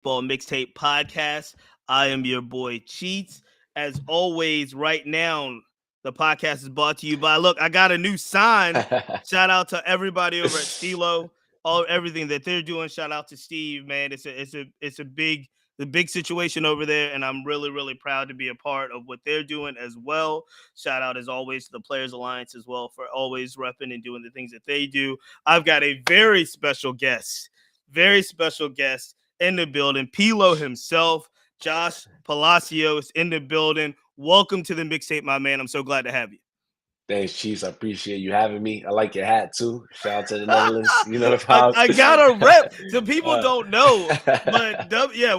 Baseball Mixtape Podcast. I am your boy Cheats. As always, right now, the podcast is brought to you by. Look, I got a new sign. Shout out to everybody over at Stilo. Everything that they're doing. Shout out to Steve, man. It's a big situation over there, and I'm really proud to be a part of what they're doing as well. Shout out as always to the Players Alliance as well for always repping and doing the things that they do. I've got a very special guest in the building. Pilo himself, Josh Palacios in the building. Welcome to the mixtape, my man. I'm so glad to have you. Thanks, Chiefs. I appreciate you having me. I like your hat too. Shout out to the Netherlands. You know the vibes. I got a rep. The people don't know, but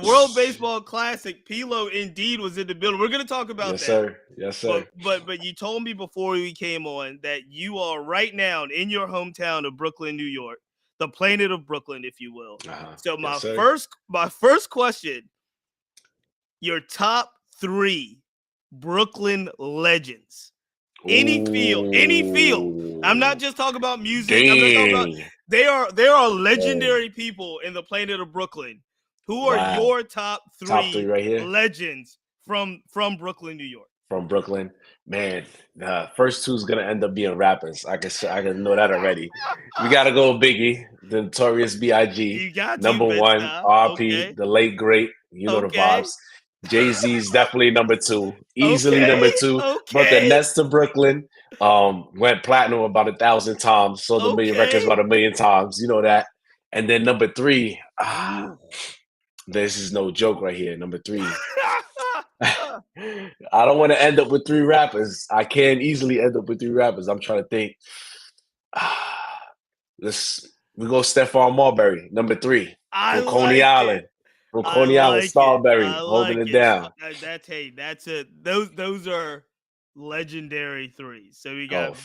World Baseball Classic. Pilo indeed was in the building. We're gonna talk about yes, that. sir. Yes, sir. But you told me before we came on that you are right now in your hometown of Brooklyn, New York, the planet of Brooklyn, if you will. So my first question: your top 3 Brooklyn legends. Any field. I'm not just talking about music. Damn. I'm not talking about there are legendary people in the planet of Brooklyn. Who are your top 3 right here? Legends from Brooklyn, New York? From Brooklyn, man. First 2 is gonna end up being rappers. I can know that already. We gotta go Biggie, the Notorious B.I.G. You got number 1, R.P. The late great. You know the vibes. Jay-Z's definitely number 2, easily number 2. Brought the Nets to Brooklyn. Went platinum about 1,000 times. Sold a million records about 1 million times. You know that. And then number 3. This is no joke right here. Number 3. I don't want to end up with 3 rappers. I can easily end up with 3 rappers. I'm trying to think. We go Stephon Marbury, number 3 from Coney Island. From Coney Island, Starberry, holding it down. Those are legendary 3s. So we got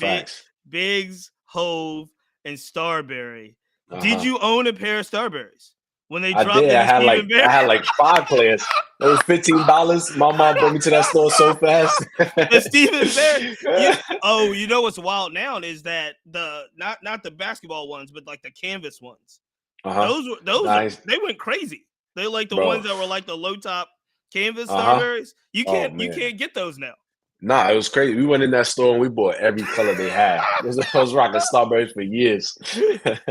Biggs, Hove, and Starberry. Did you own a pair of Starberries when they dropped? I had like 5 players. It was $15. My mom brought me to that store so fast. The Stephen Bear. You know what's wild now is that not the basketball ones, but like the canvas ones. Those nice. They went crazy. They like the ones that were like the low top canvas Starberries. You can't get those now. Nah, it was crazy. We went in that store and we bought every color they had. I was rocking Starberries for years.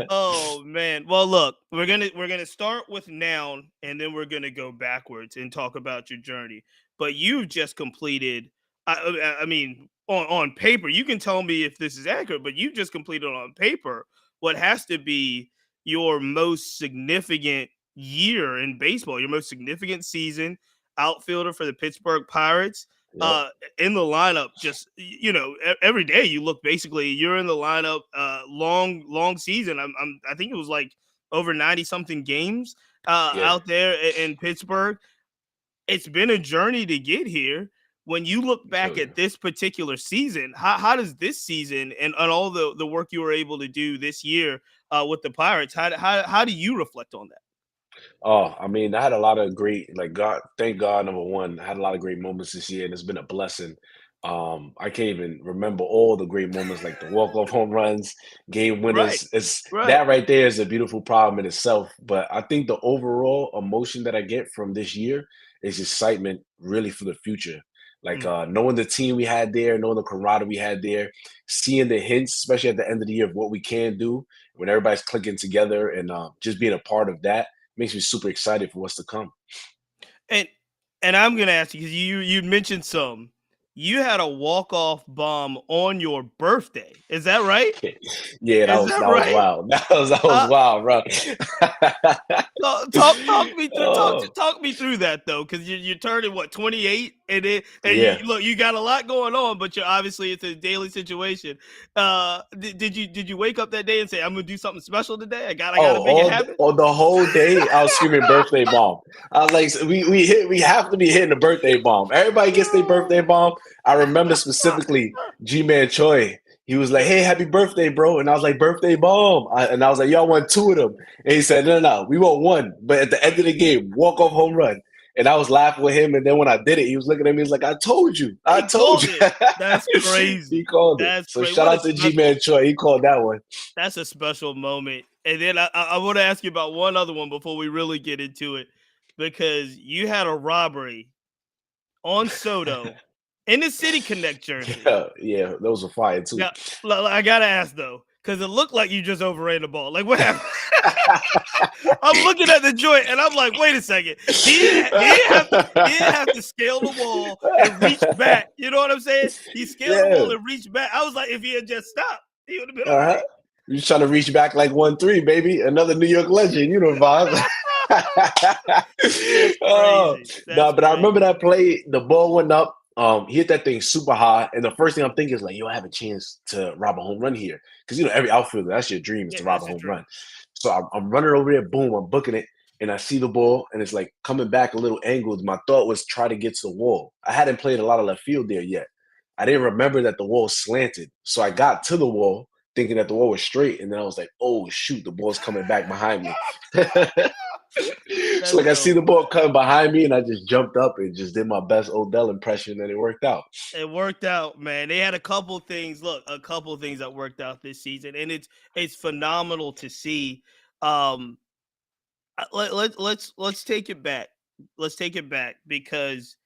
Oh man. Well, look, we're gonna start with now, and then we're gonna go backwards and talk about your journey. But you've just completed. I mean, on paper, you can tell me if this is accurate, but you've just completed on paper what has to be your most significant year in baseball, your most significant season. Outfielder for the Pittsburgh Pirates. In the lineup, just every day you look, basically you're in the lineup. Long season. I think it was like over 90 something games out there in Pittsburgh. It's been a journey to get here. When you look back at this particular season, how does this season and all the work you were able to do this year with the Pirates, how do you reflect on that? Oh, I mean, I had a lot of great, thank God, number 1, I had a lot of great moments this year, and it's been a blessing. I can't even remember all the great moments, like the walk-off home runs, game winners. That right there is a beautiful problem in itself. But I think the overall emotion that I get from this year is excitement really for the future. Knowing the team we had there, knowing the camaraderie we had there, seeing the hints, especially at the end of the year, of what we can do when everybody's clicking together, and just being a part of that makes me super excited for what's to come. And I'm going to ask you, because you mentioned some. You had a walk-off bomb on your birthday. Is that right? Yeah, that was wild. That was wild, bro. Talk me through that, though, because you're turning, 28? You got a lot going on, but obviously it's a daily situation. Did you wake up that day and say, I'm going to do something special today? I gotta make it happen? The whole day, I was screaming birthday bomb. I was like, we have to be hitting the birthday bomb. Everybody gets their birthday bomb. I remember specifically G-Man Choi. He was like, hey, happy birthday, bro. And I was like, birthday bomb. And I was like, y'all want 2 of them. And he said, no, we want 1. But at the end of the game, walk-off home run. And I was laughing with him. And then when I did it, he was looking at me. He was like, I told you. That's crazy. He called it. So shout out to G-Man Choi. He called that one. That's a special moment. And then I want to ask you about one other one before we really get into it. because you had a robbery on Soto in the City Connect jersey. Yeah, yeah, those were fire too. Now, I gotta ask though, because it looked like you just overran the ball. Like what happened? I'm looking at the joint and I'm like, wait a second. He didn't have to scale the wall and reach back. You know what I'm saying? He scaled the Yeah, wall and reached back. I was like, if he had just stopped, he would have been all uh-huh. right. You trying to reach back like 1-3, baby. Another New York legend. You know the vibes. That's Oh, crazy. no, That's but I remember crazy. that play. The ball went up. He hit that thing super high, and the first thing I'm thinking is like, "Yo, I have a chance to rob a home run here," because every outfielder, that's your dream is Yeah, to rob that's a his home dream. run. So I'm running over there. Boom, I'm booking it, and I see the ball, and it's like coming back a little angled. My thought was try to get to the wall. I hadn't played a lot of left field there yet. I didn't remember that the wall slanted, so I got to the wall thinking that the wall was straight, and then I was like, "Oh shoot, the ball's coming back behind me." So That's like I see dope. the ball coming behind me, and I just jumped up and just did my best Odell impression, and it worked out. It worked out, man. They had a couple things. Look, a couple things that worked out this season, and it's phenomenal to see. Um, let's take it back. Let's take it back because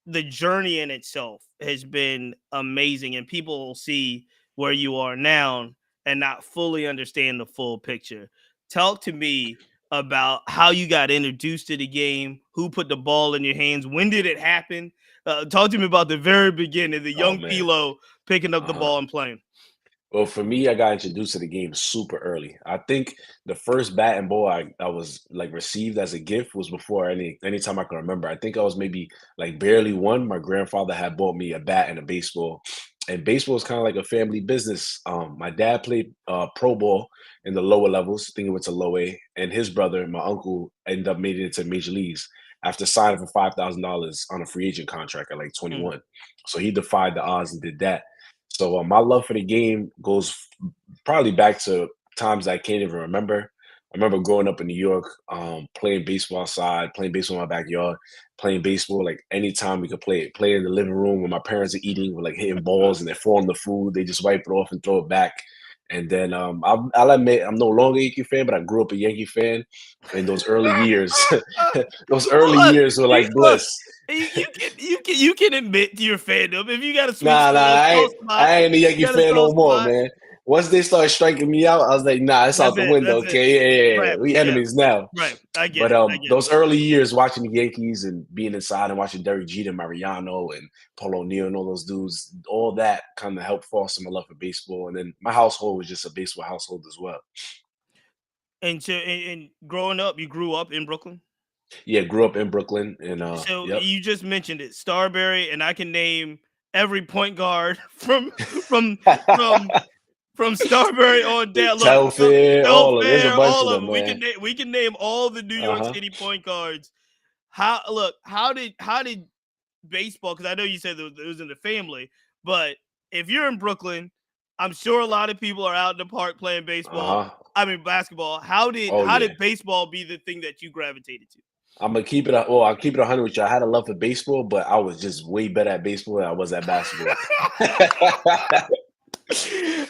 the journey in itself has been amazing, and people will see where you are now and not fully understand the full picture. Talk to me about how you got introduced to the game, who put the ball in your hands, when did it happen? Talk to me about the very beginning, the Oh young man. Pilo picking up the Uh-huh. ball and playing. Well, for me, I got introduced to the game super early. I think the first bat and ball I was like received as a gift was before anytime I can remember. I think I was maybe like barely one. My grandfather had bought me a bat and a baseball. And baseball is kind of like a family business. My dad played pro ball in the lower levels. I think it went to low A. And his brother, my uncle, ended up making it to major leagues after signing for $5,000 on a free agent contract at like Mm, 21. So he defied the odds and did that. So my love for the game goes probably back to times I can't even remember. I remember growing up in New York, playing baseball outside, playing baseball in my backyard, playing baseball like anytime we could play it. Play in the living room when my parents are eating, we're like hitting balls and they're falling the food. They just wipe it off and throw it back. And then I'll admit I'm no longer a Yankee fan, but I grew up a Yankee fan. In those early years, those early Well, years were like look, bliss. you can admit to your fandom if you got a Nah, soft spot. I ain't a You Yankee got a fan no soft more, spot. man. Once they started striking me out, I was like, nah, it's out That's the it. window. That's it. Okay, yeah. Right. We Yeah. enemies now. Right. I get But it. I get it. those early years watching the Yankees and being inside and watching Derek Jeter, Mariano, and Paul O'Neill and all those dudes, all that kind of helped foster my love for baseball. And then my household was just a baseball household as well. And growing up, you grew up in Brooklyn. Yeah, grew up in Brooklyn, and So yep. you just mentioned it, Starberry, and I can name every point guard from from from Starberry on down. Look, Telfair, all of there's a Telfair, bunch of all of them, them. man. We can name all the New Uh York huh. City point guards. How did baseball? Because I know you said it was in the family, but if you're in Brooklyn, I'm sure a lot of people are out in the park playing Uh baseball. huh. I mean basketball. How did Oh how yeah. did baseball be the thing that you gravitated to? I'm gonna keep it. Well, I'll keep it 100 with you. I had a love for baseball, but I was just way better at baseball than I was at basketball.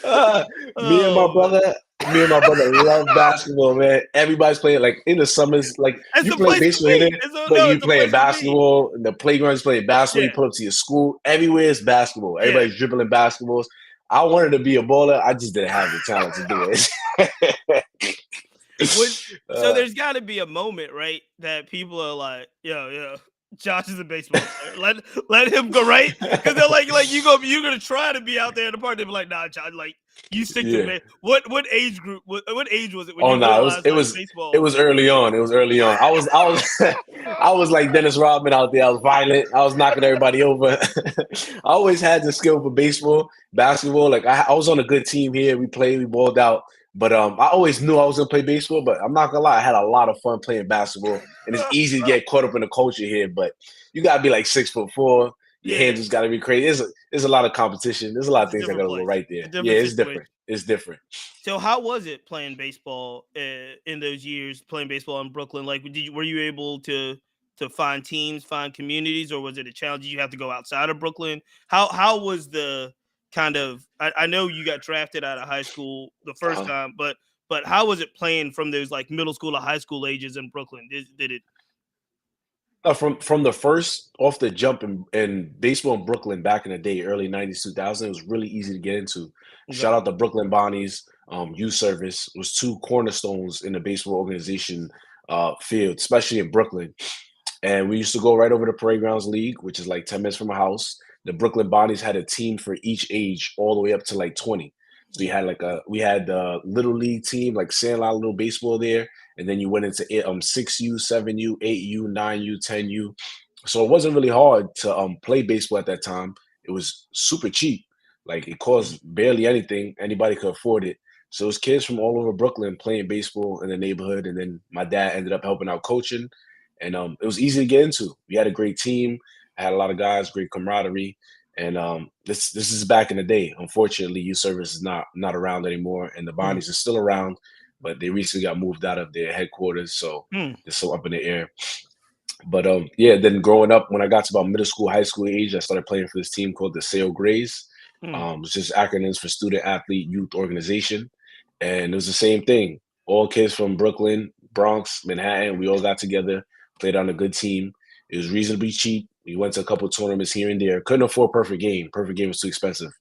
Uh, me and my Oh man, brother, me and my brother love basketball, man. Everybody's playing like in the summers. Like it's you a play place to baseball here, be. but you It's a playing place to be. basketball. And the playground's playing basketball. You Yeah, pull up to your school. Everywhere is basketball. yeah. Everybody's dribbling basketballs. I wanted to be a baller. I just didn't have the talent to do it. When so uh, there's got to be a moment, right, that people are like, yo, Josh is a baseball player. Let him go, right? Because they're like you're gonna try to be out there in the park. They're like, nah, Josh, like you stick to the yeah. base. What age group? What age was it when Oh you no, realized like it baseball? was early on. It was early on. I was I was like Dennis Rodman out there. I was violent. I was knocking everybody over. I always had the skill for baseball, basketball. Like I was on a good team here. We played, we balled out. But I always knew I was gonna play baseball. But I'm not gonna lie, I had a lot of fun playing basketball, and it's easy to get caught up in the culture here. But you gotta be like 6'4". Your hands Yeah, just gotta be crazy. There's a lot of competition. There's a lot it's of a things that different gotta go place. right It's there. a Yeah, different it's situation. different. It's different. So how was it playing baseball in those years? Playing baseball in Brooklyn, like were you able to find teams, find communities, or was it a challenge? Did you have to go outside of Brooklyn? How was the kind of? I know you got drafted out of high school the first Uh-huh. time, but how was it playing from those like middle school or high school ages in Brooklyn? Did it? From the first off the jump in baseball in Brooklyn back in the day, early 90s, 2000, it was really easy to get into. Shout Okay. out to Brooklyn Bonnies, youth service was two cornerstones in the baseball organization field, especially in Brooklyn. And we used to go right over to Parade Grounds League, which is like 10 minutes from my house. The Brooklyn Bonnies had a team for each age, all the way up to like 20. So you had like we had the little league team, like Sandlot Little Baseball there, and then you went into 6U, 7U, 8U, 9U, 10U. So it wasn't really hard to play baseball at that time. It was super cheap. Like it cost barely anything. Anybody could afford it. So it was kids from all over Brooklyn playing baseball in the neighborhood. And then my dad ended up helping out coaching. And it was easy to get into. We had a great team. I had a lot of guys, great camaraderie. And this is back in the day. Unfortunately, youth service is not around anymore, and the Mm. Bonnies are still around, but they recently got moved out of their headquarters, so Mm. they're still up in the air. But yeah, then growing up, when I got to about middle school, high school age, I started playing for this team called the Sale Grays. Mm. It's just acronyms for Student Athlete Youth Organization, and it was the same thing. All kids from Brooklyn, Bronx, Manhattan, we all got together, played on a good team. It was reasonably cheap. We went to a couple tournaments here and there. Couldn't afford Perfect Game. Perfect Game was too expensive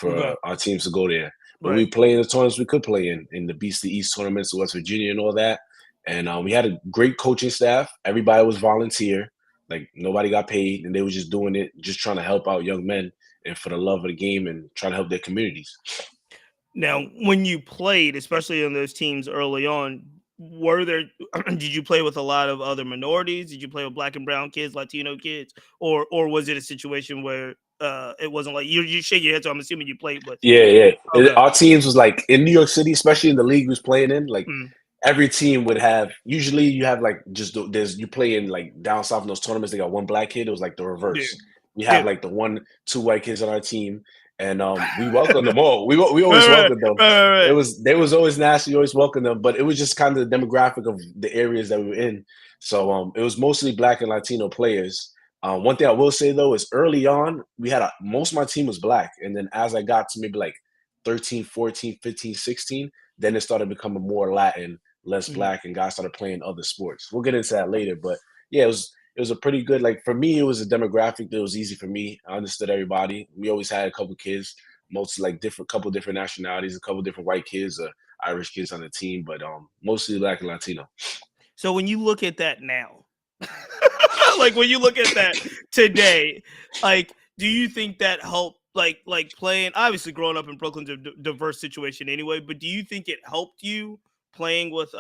Okay. for our teams to go there. But we Right. play in the tournaments we could play in the Beast to East tournaments, West Virginia, and all that. And we had a great coaching staff. Everybody was volunteer. Like nobody got paid, and they were just doing it, just trying to help out young men and for the love of the game and trying to help their communities. Now, when you played, especially on those teams early on, were there did you play with a lot of other minorities? Did you play with black and brown kids, Latino kids, or was it a situation where it wasn't like you shake your head, so I'm assuming you played with Yeah, yeah. okay. Our teams was like in New York City, especially in the league we was playing in. Like Mm, every team would have. Usually, you have like there's you play in like down south in those tournaments. They got one black kid. It was like the yeah, reverse. We yeah. have like the one, two white kids on our team, and we welcome them all. We always Right, right, welcome them. right, right, It right. was they was always nasty. Always welcome them, but it was just kind of the demographic of the areas that we were in. So it was mostly black and Latino players. One thing I will say though is early on, we had most of my team was black. And then as I got to maybe like 13, 14, 15, 16, then it started becoming more Latin, less Mhm. black, and guys started playing other sports. We'll get into that later. But yeah, it was a pretty good, like for me, it was a demographic that was easy for me. I understood everybody. We always had a couple kids, most like couple different nationalities, a couple different white kids, Irish kids on the team, but mostly black and Latino. So when you look at that now, like when you look at that today, like do you think that helped like playing obviously growing up in Brooklyn's a diverse situation anyway, but do you think it helped you playing with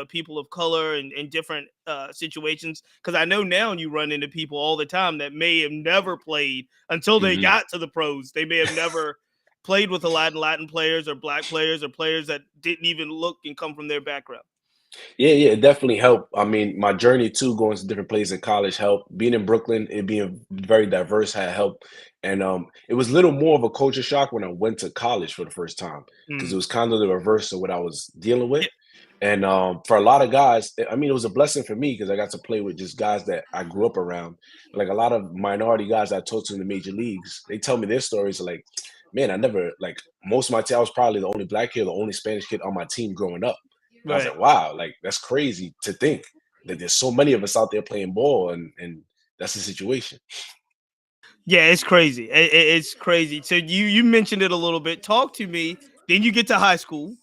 people of color and different situations? Because I know now you run into people all the time that may have never played until they Mhm. got to the pros. They may have never played with a Latin players or black players or players that didn't even look and come from their background. Yeah, yeah, it definitely helped. I mean, my journey too, going to different places in college helped. Being in Brooklyn, it being very diverse had helped. And it was a little more of a culture shock when I went to college for the first time because it Mm. was kind of the reverse of what I was dealing with. Yeah, And for a lot of guys, I mean, it was a blessing for me because I got to play with just guys that I grew up around. Like a lot of minority guys I talked to in the major leagues, they tell me their stories like, man, I never like most of my team. I was probably the only black kid, the only Spanish kid on my team growing up. And I was right. like, wow, like that's crazy to think that there's so many of us out there playing ball, and that's the situation. Yeah, it's crazy. It's crazy. So you mentioned it a little bit. Talk to me. Then you get to high school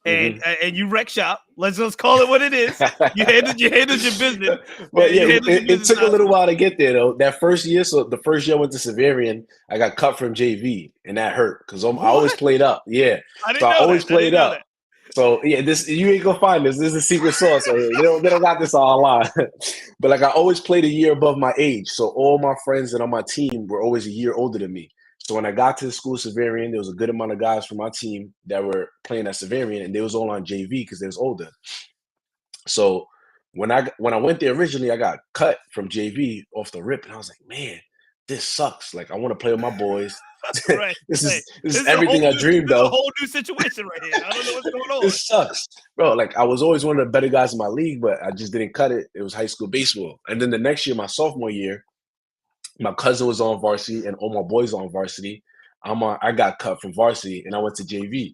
Mhm. and you wreck shop. Let's call it what it is. You handled your business. But yeah, You handled your it business in took a high little school. while to get there though. That first year, so the first year I went to Severian, I got cut from JV, and that hurt because I always What? played up. Yeah, I so didn't I know that. always I didn't played know up. that. So yeah, this you ain't gonna find this. This is a secret sauce right here. They don't got this all online. But like I always played a year above my age. So all my friends that on my team were always a year older than me. So when I got to the school Severian, there was a good amount of guys from my team that were playing at Severian, and they was all on JV because they was older. So when I went there originally, I got cut from JV off the rip, and I was like, man, this sucks. Like I want to play with my boys. Right. this Right. is this This is is a whole everything I new dreamed this is a of. whole new situation right here. I don't know what's going on. This sucks, bro. Like I was always one of the better guys in my league, but I just didn't cut it. It was high school baseball, and then the next year, my sophomore year, my cousin was on varsity, and all my boys on varsity. I got cut from varsity, and I went to JV.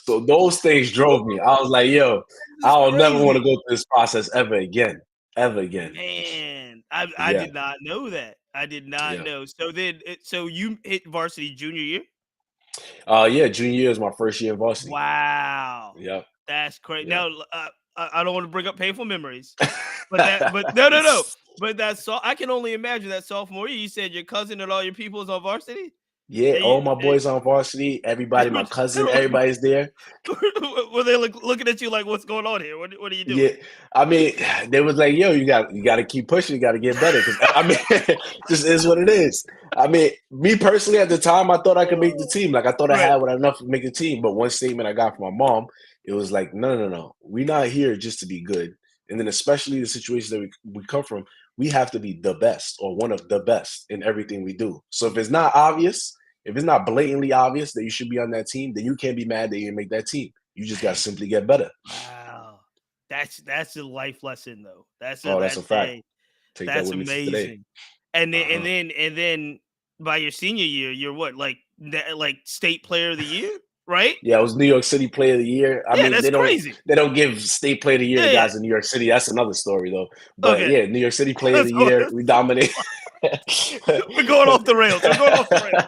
So those things drove me. I was like, yo, This is I'll never want crazy. to go through this process ever again. ever again. Man, I Yeah, did not know that. I did not yeah. know. So then, so you hit varsity junior year? Yeah, junior year is my first year in varsity. Wow, Yep, that's crazy. yep. Now, I don't want to bring up painful memories, but no, no, no. But that's so I can only imagine that sophomore year. You said your cousin and all your people is on varsity. Yeah, And all my boys on varsity, everybody, my they cousin, were like, everybody's there. were they looking at you like, "What's going on here? What are you Yeah, doing?" I mean, they was like, "Yo, you got to keep pushing, you got to get better." Because I mean, just is what it is. I mean, me personally, at the time, I thought I could make the team. Like I thought I Right. had what enough to make the team. But one statement I got from my mom, it was like, "No, no, no, we're not here just to be good." And then, especially the situation that we come from, we have to be the best or one of the best in everything we do. So if it's not obvious, if it's not blatantly obvious that you should be on that team, then you can't be mad that you didn't make that team. You just got to Dang. simply get better. Wow. That's a life lesson though. Oh, that's a fact. Take that That's with me to today. amazing. And then and Uh-huh. then and then by your senior year, you're what, like like state player of the year, right? Yeah, I was New York City Player of the Year. I Yeah, mean, that's crazy. they don't give State Player of the Year Yeah, to yeah. guys in New York City. That's another story though. But Okay. yeah, New York City Player of the So Year. We dominate. we're going off the rails. We're going off the rails.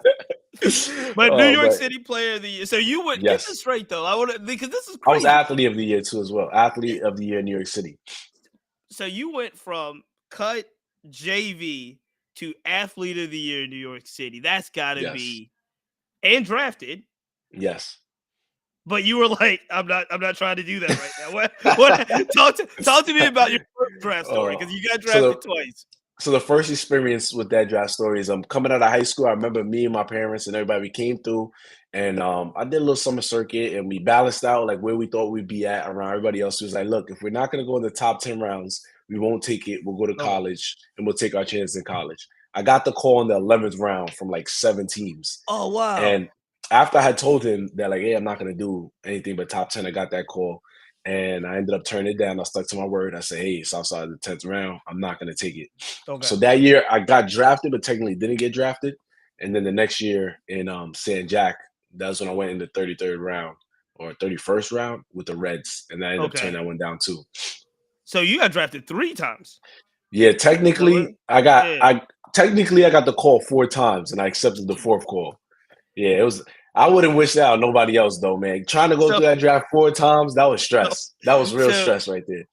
But New Oh, York but City player of the year. So you would get this yes, straight though. I would because this is I was crazy. Athlete of the Year too as well. Athlete of the Year in New York City. So you went from cut JV to athlete of the year in New York City. That's got to Yes, be and drafted. yes. But you were like, I'm not trying to do that right now. What? Talk to me about your first draft story Oh, because you got so drafted twice. so the first experience with that draft story is coming out of high school. I remember me and my parents and everybody we came through, and I did a little summer circuit, and we balanced out like where we thought we'd be at around everybody else. It was like, look, if we're not going to go in the top 10 rounds, we won't take it. We'll go to Okay. college, and we'll take our chances in college. I got the call in the 11th round from like 7 teams, Oh wow. and after I had told him that, like, hey, I'm not gonna do anything but top 10, I got that call. And I ended up turning it down. I stuck to my word. I said, hey, it's outside the 10th round. I'm not gonna take it. Okay. So that year I got drafted, but technically didn't get drafted. And then the next year in San Jack, that's when I went in the 33rd round or 31st round with the Reds. And I ended up turning Okay. that one down too. So you got drafted 3 times. Yeah, Is that what? Yeah. I got the call 4 times and I accepted the fourth call. Yeah, it was. I wouldn't wish that on nobody else though, man. Trying to go So through that draft 4 times, that was so stress. That was real so stress right there.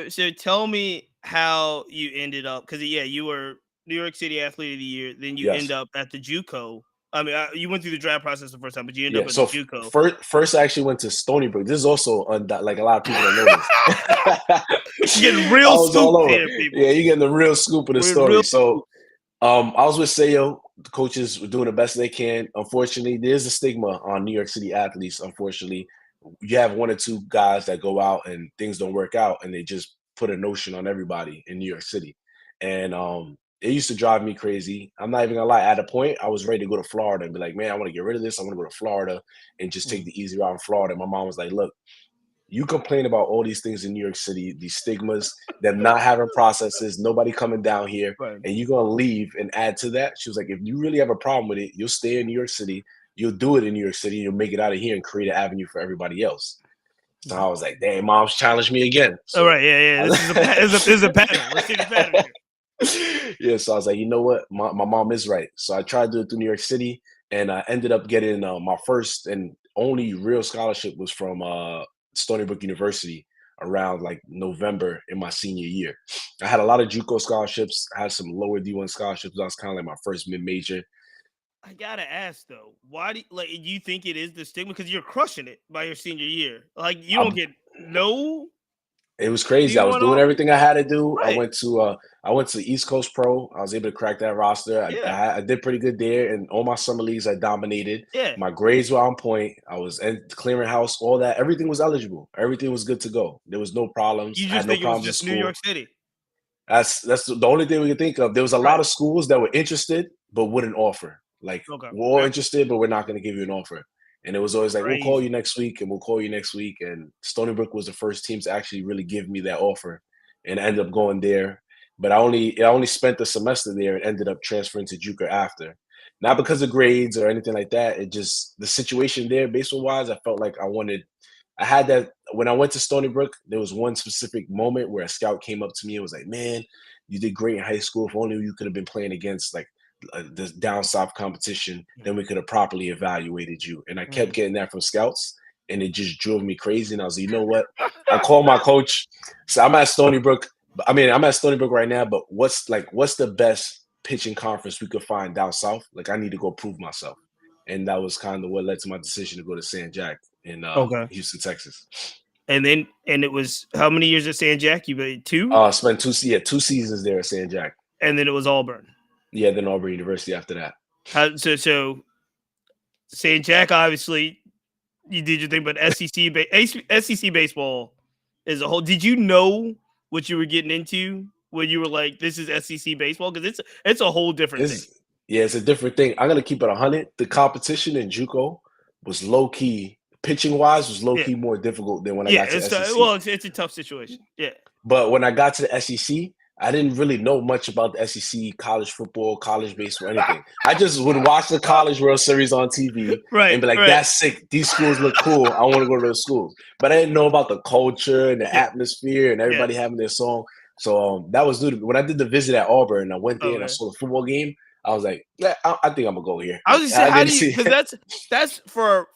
so tell me how you ended up because yeah, you were New York City Athlete of the Year. Then you end Yes. up at the JUCO. I mean, you went through the draft process the first time, but you end up Yeah. at the So JUCO. first I actually went to Stony Brook. This is also like a lot of people don't know this. We're getting I real was all scoop over. here, Yeah, people. you're getting the real scoop of the We're real story. scoop. So I was with Sayo. The coaches were doing the best they can. Unfortunately, there's a stigma on New York City athletes. Unfortunately, you have 1 or 2 guys that go out and things don't work out, and they just put a notion on everybody in New York City. And it used to drive me crazy. I'm not even gonna lie. At a point, I was ready to go to Florida and be like, man, I want to get rid of this. I want to go to Florida and just take Mm, the easy route in Florida. My mom was like, look, you complain about all these things in New York City, these stigmas, them not having processes, nobody coming down here, right. and you're gonna leave and add to that. She was like, if you really have a problem with it, you'll stay in New York City, you'll do it in New York City, you'll make it out of here and create an avenue for everybody else. So Mm. I was like, damn, mom's challenged me again. All So right, yeah, yeah. This is a this is a pattern. We're seeing a pattern here. yeah, so I was like, you know what, my mom is right. So I tried to do it through New York City, and I ended up getting my first and only real scholarship was from Stony Brook University around like November in my senior year. I had a lot of JUCO scholarships. I had some lower D1 scholarships. That was kind of like my first mid major. I gotta ask though, why do you think it is the stigma? Because you're crushing it by your senior year. Like you don't I get no It was crazy. I was D1 doing offers, everything I had to do. right? I went to East Coast Pro. I was able to crack that roster. Yeah, I did pretty good there, and all my summer leagues I dominated. yeah. My grades were on point. I was in clearing house, all that. Everything was eligible. Everything was good to go. There was no problems. You I had just no think it was problems in just New York school. City, That's the only thing we could think of. There was a lot right? of schools that were interested but wouldn't offer. Like Okay, we're all gotcha. interested, but we're not going to give you an offer. And it was always like, we'll call you Crazy. next week, and we'll call you next week. And Stony Brook was the first team to actually really give me that offer, and I ended up going there. But I only spent the semester there and ended up transferring to Juker after. Not because of grades or anything like that. It just the situation there, baseball wise, I felt like I had that when I went to Stony Brook, there was one specific moment where a scout came up to me and was like, "Man, you did great in high school. If only you could have been playing against like the down south competition, then we could have properly evaluated you." And I kept Mhm. getting that from scouts, and it just drove me crazy. And I was like, you know what? I called my coach. So I'm at Stony Brook. I mean, I'm at Stony Brook right now, but what's the best pitching conference we could find down south? Like I need to go prove myself. And that was kind of what led to my decision to go to San Jack in Okay. Houston, Texas. And it was how many years at San Jack? You played two, Spent two seasons there at San Jack. and then it was Auburn. Yeah, then Auburn University after that. So San Jack, obviously, you did your thing, but SEC baseball as a whole. Did you know what you were getting into when you were like, "This is SEC baseball"? Because it's a whole different thing. It's Yeah, it's a different thing. I'm gonna keep it 100. The competition in JUCO was low key, pitching wise, was low Yeah, key more difficult than when I yeah. got to SEC. Well, it's a tough situation. Yeah, But when I got to the SEC, I didn't really know much about the SEC, college football, college baseball, anything. I just would watch the College World Series on TV and right, be like, right. "That's sick. These schools look cool. I want to go to those schools." But I didn't know about the culture and the Yeah, atmosphere and yeah. everybody having their song. So that was new to me. When I did the visit at Auburn, I went there and I Okay. saw the football game. I was like, "Yeah, I think I'm gonna go here." I was Like just saying, I how didn't do you? see. Because that's for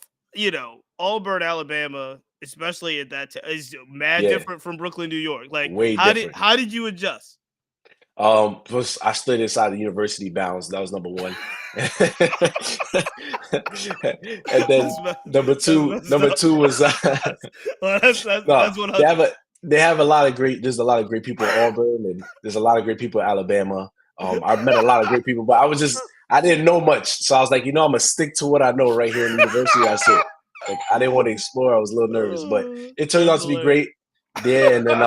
Auburn, Alabama, especially at that time, is mad Yeah, different from Brooklyn, New York. Like, way how did different. how did you adjust? Plus I stood inside the university bounds. That was number one. And then That's me- number that's two, messed number up. two was Well, that's no, that's 100. they have a lot of great there's a lot of great people at Auburn and there's a lot of great people at Alabama. I've met a lot of great people, but I didn't know much. So I was like, I'm gonna stick to what I know right here in the university. I said, like I didn't want to explore. I was a little nervous, but it turned That's out to be hilarious. great. Yeah, and then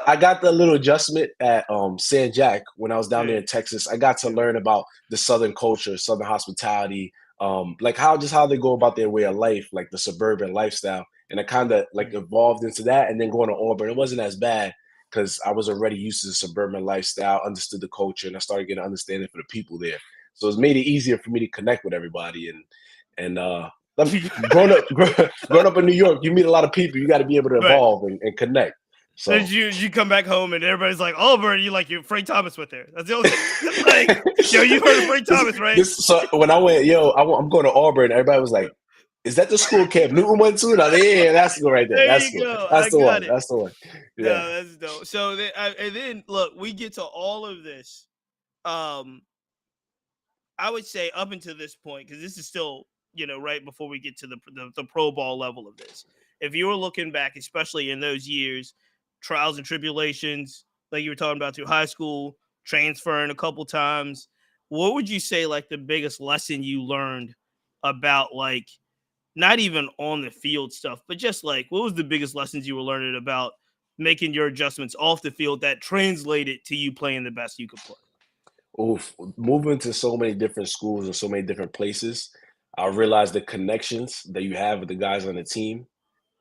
I got the little adjustment at San Jack when I was down there Yeah, in Texas. I got to yeah. learn about the Southern culture, Southern hospitality, like how they go about their way of life, like the suburban lifestyle. And I kind of like Mm. evolved into that. And then going to Auburn, it wasn't as bad because I was already used to the suburban lifestyle, understood the culture, and I started getting an understanding for the people there. So it's made it easier for me to connect with everybody. And growing up in New York, you meet a lot of people. You got to be able to Right. evolve and connect. Did So you come back home and everybody's like, Auburn, you like you Frank Thomas went there. That's the only like, yo, you heard of Frank this Thomas, right? so when I went, I'm going to Auburn. Everybody was like, "Is that the school Cam Newton went to?" And I was like, yeah, that's the school right there. There That's you the go. that's I the one. got it. That's the one. Yeah. No, that's dope. So and then look, we get to all of this. Um, I would say up until this point, because this is still, right before we get to the pro ball level of this. If you were looking back, especially in those years, trials and tribulations, like you were talking about through high school, transferring a couple times, what would you say like the biggest lesson you learned about like not even on the field stuff, but just like what was the biggest lessons you were learning about making your adjustments off the field that translated to you playing the best you could play? Oof, moving to so many different schools and so many different places, I realized the connections that you have with the guys on the team.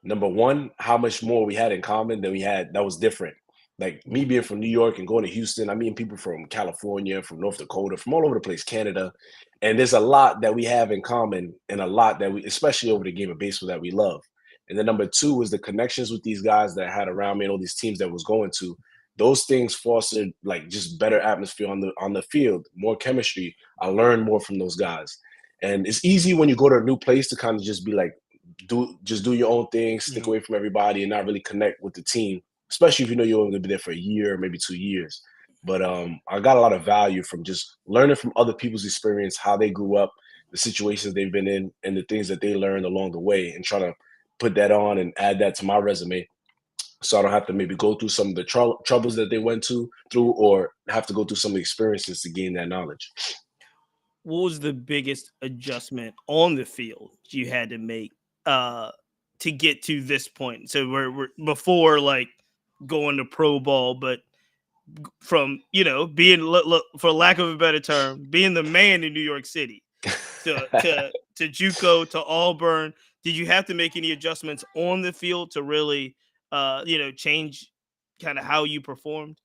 Number one, how much more we had in common than we had that was different. Like me being from New York and going to Houston, I mean people from California, from North Dakota, from all over the place, Canada. And there's a lot that we have in common and a lot that we, especially over the game of baseball, that we love. And then number two was the connections with these guys that I had around me and all these teams that was going to. Those things fostered like just better atmosphere on the field, more chemistry. I learned more from those guys. And it's easy when you go to a new place to kind of just be like, do your own thing, stick Mhm. away from everybody, and not really connect with the team, especially if you know you're only gonna be there for a year, maybe 2 years. But I got a lot of value from just learning from other people's experience, how they grew up, the situations they've been in, and the things that they learned along the way, and try to put that on and add that to my resume, so I don't have to maybe go through some of the troubles that they went through, or have to go through some of the experiences to gain that knowledge. What was the biggest adjustment on the field you had to make uh to get to this point? So we're before like going to pro ball, but from being for lack of a better term, being the man in New York City to JUCO to Auburn. Did you have to make any adjustments on the field to really change kind of how you performed?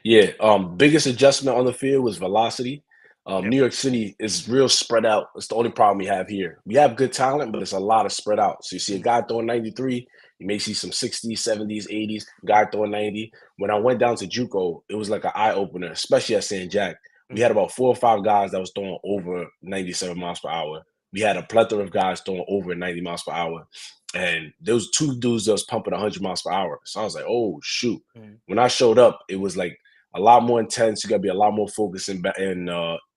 Yeah, biggest adjustment on the field was velocity. Yep. New York City is real spread out. It's the only problem we have here. We have good talent, but it's a lot of spread out. So you see a Mm, guy throwing 93, you may see some 60s, 70s, 80s, guy throwing 90. When I went down to JUCO, it was like an eye opener, especially at St. Jack. We had mhm, about 4 or 5 guys that was throwing over 97 miles per hour. We had a plethora of guys throwing over 90 miles per hour. And there was 2 dudes that was pumping 100 miles per hour. So I was like, oh, shoot. mhm, When I showed up, it was like a lot more intense. You got to be a lot more focused in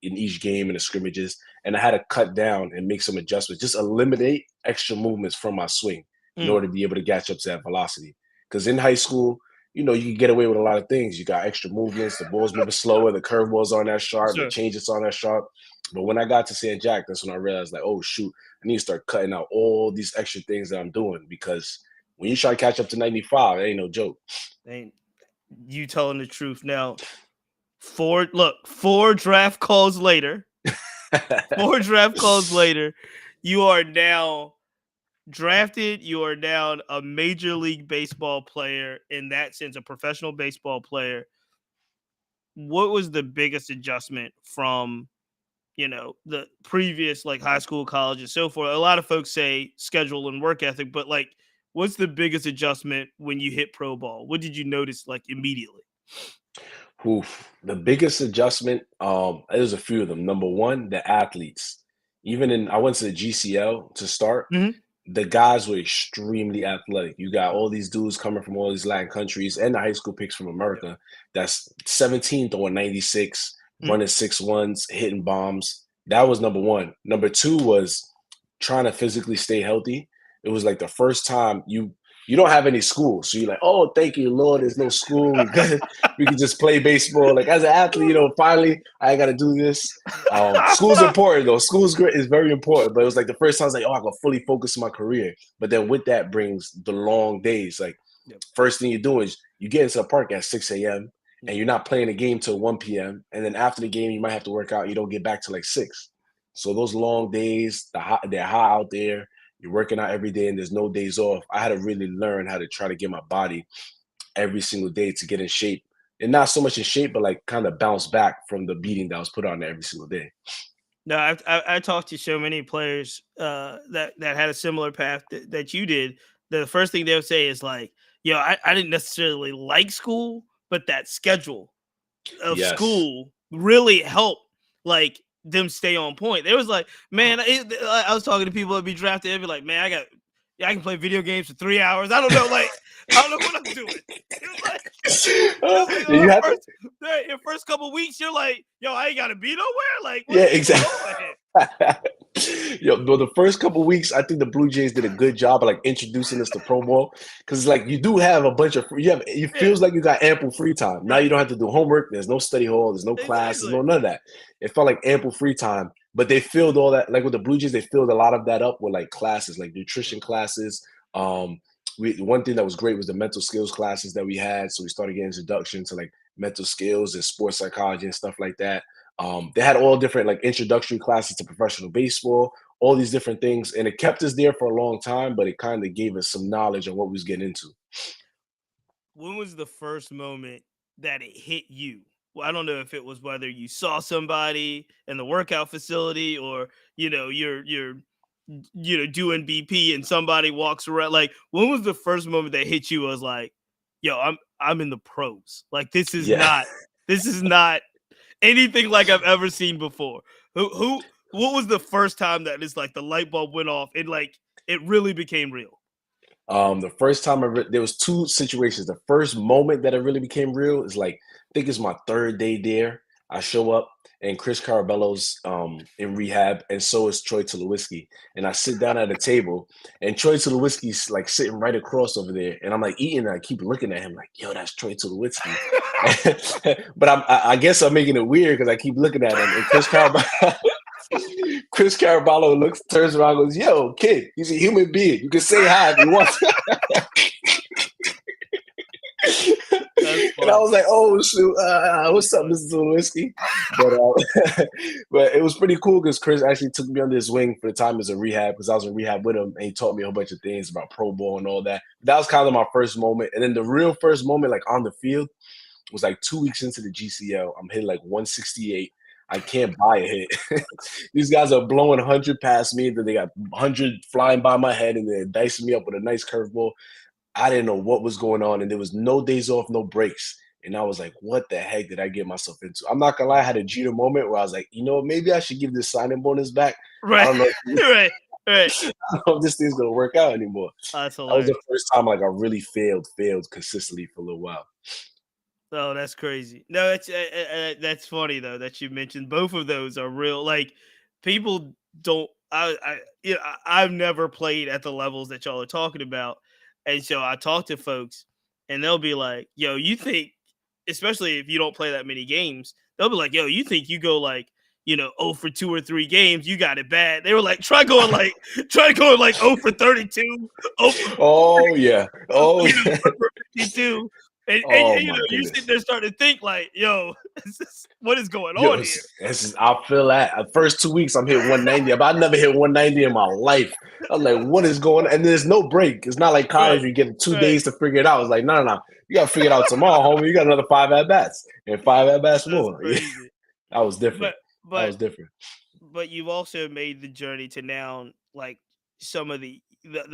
each game and the scrimmages. And I had to cut down and make some adjustments, just eliminate extra movements from my swing in mm. order to be able to catch up to that velocity. Because in high school, you can get away with a lot of things. You got extra movements, the ball's moving slower, the curveballs aren't that sharp, the Sure. changes aren't that sharp. But when I got to St. Jack, that's when I realized, like, oh shoot, I need to start cutting out all these extra things that I'm doing because when you try to catch up to 95, it ain't no joke. Ain't you telling the truth now? Four draft calls later. Four draft calls later, you are now drafted. You are now a major league baseball player. In that sense, a professional baseball player. What was the biggest adjustment from the previous like high school, college, and so forth? A lot of folks say schedule and work ethic, but like, what's the biggest adjustment when you hit pro ball? What did you notice like immediately? Oof. The biggest adjustment, there's a few of them. Number one, the athletes. I went to the GCL to start. Hmm. The guys were extremely athletic. You got all these dudes coming from all these Latin countries and the high school picks from Yep. America. That's 17 throwing 96, Mm. running 6'1s, hitting bombs. That was number one. Number two was trying to physically stay healthy. It was like the first time you don't have any school. So you're like, oh, thank you, Lord, there's no school. We can just play baseball. Like as an athlete, finally I ain't gotta do this. School's important though. School's great is very important. But it was like the first time I was like, oh, I can fully focus on my career. But then with that brings the long days. Like Yep. first thing you do is you get into the park at 6 a.m. and Mm. you're not playing a game till 1 p.m. And then after the game, you might have to work out. You don't get back to like 6. So those long days, they're hot out there. You're working out every day and there's no days off. I had to really learn how to try to get my body every single day to get in shape. And not so much in shape, but like kind of bounce back from the beating that was put on there every single day. No, I talked to so many players that had a similar path that you did. The first thing they would say is like, "Yo, I didn't necessarily like school, but that schedule of Yes. school really helped like them stay on point." They was like, "Man, I was talking to people that be drafted. They'd be like, man, I can play video games for 3 hours. I don't know, like I don't know what I'm doing." It was like You have to, your first couple weeks, you're like, yo, I ain't gotta be nowhere. Like, yeah, what's going on exactly. here? Yo, no, the first couple weeks, I think the Blue Jays did a good job of like introducing us to pro ball because like you do have a bunch of it Yeah, feels like you got ample free time. Now you right. don't have to do homework. There's no study hall. There's no class. There's Exactly. no none of that. It felt like ample free time. But they filled all that like with the Blue Jays. They filled a lot of that up with like classes, like nutrition Mm. classes. One thing that was great was the mental skills classes that we had. So we started getting introduction to like mental skills and sports psychology and stuff like that. They had all different like introductory classes to professional baseball, all these different things, and it kept us there for a long time. But it kind of gave us some knowledge on what we was getting into. When was the first moment that it hit you? Well, I don't know if it was whether you saw somebody in the workout facility or you're doing BP and somebody walks around. Like, when was the first moment that hit you? Was like, yo, I'm in the pros. Like, Yeah. this is not anything like I've ever seen before. What was the first time that it's like the light bulb went off and like it really became real? The first time there was 2 situations. The first moment that it really became real is like I think it's my third day there. I show up and Chris Carabello's in rehab, and so is Troy Tulowitzki. And I sit down at a table, and Troy Tulowitzki's like sitting right across over there, and I'm like eating, and I keep looking at him like, "Yo, that's Troy Tulowitzki." But I guess I'm making it weird because I keep looking at him, and Chris Caraballo turns around, and goes, "Yo, kid, he's a human being. You can say hi if you want." That's And I funny. was like, "Oh shoot, what's That's up, funny. Mr. Lewinsky?" But but it was pretty cool because Chris actually took me under his wing for the time as a rehab because I was in rehab with him, and he taught me a whole bunch of things about pro ball and all that. That was kind of my first moment, and then the real first moment, like on the field, was like 2 weeks into the GCL. I'm hitting like 168. I can't buy a hit. These guys are blowing 100 past me, then they got 100 flying by my head, and they're dicing me up with a nice curveball. I didn't know what was going on, and there was no days off, no breaks. And I was like, what the heck did I get myself into? I'm not gonna lie, I had a Jeter moment where I was like, maybe I should give this signing bonus back. I Right, don't know. right, right. I don't know if this thing's gonna work out anymore. That's That was the hilarious. first time like I really failed consistently for a little while. Oh, that's crazy. No, that's funny though that you mentioned both of those are real. Like people don't. I've never played at the levels that y'all are talking about, and so I talk to folks, and they'll be like, "Yo, you think?" Especially if you don't play that many games, they'll be like, "Yo, you think you go like." 0 for 2 or 3 games, you got it bad. They were like, try going like 0 for 32, 0 for Oh yeah. Oh 0 yeah. for 52. And Oh my you sit goodness. there starting to think like, yo, what is going Yo, on here? I feel that. The first 2 weeks I'm hitting 190, but I never hit 190 in my life. I'm like, what is going on? And there's no break. It's not like college Right, where you get 2 days right. to figure it out. It's like, no. You gotta figure it out tomorrow, homie. You got another 5 at-bats and 5 at-bats That's more. Yeah, crazy. that was different. But That but was different. but you've also made the journey to now like some of the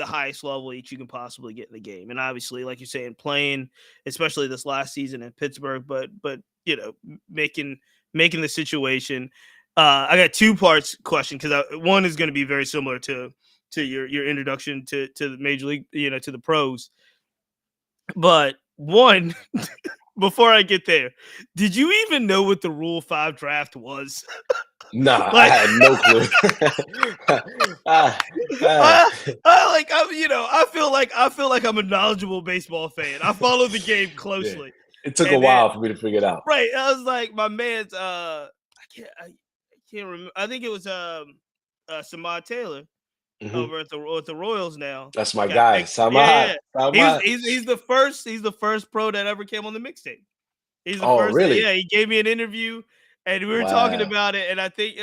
highest level that you can possibly get in the game. And obviously, like you're saying, playing, especially this last season in Pittsburgh, but making the situation. I got two parts question because one is going to be very similar to your introduction to the major league, to the pros. But one, before I get there, did you even know what the Rule 5 draft was? Nah, I Like, had no clue. Ah, ah. I feel like I'm a knowledgeable baseball fan. I follow the game Yeah, closely, it took a and then while for me to figure it out. right, I was like, my man's I can't remember. I think it was Samad Taylor Mhm. over at the Royals now. That's my Got guy, picked. Yeah, Samad. yeah. He's Samad. he's he's the first pro that ever came on the mixtape. He's the Oh, first. really? Yeah, he gave me an interview, and we were talking Wow. about it. And I think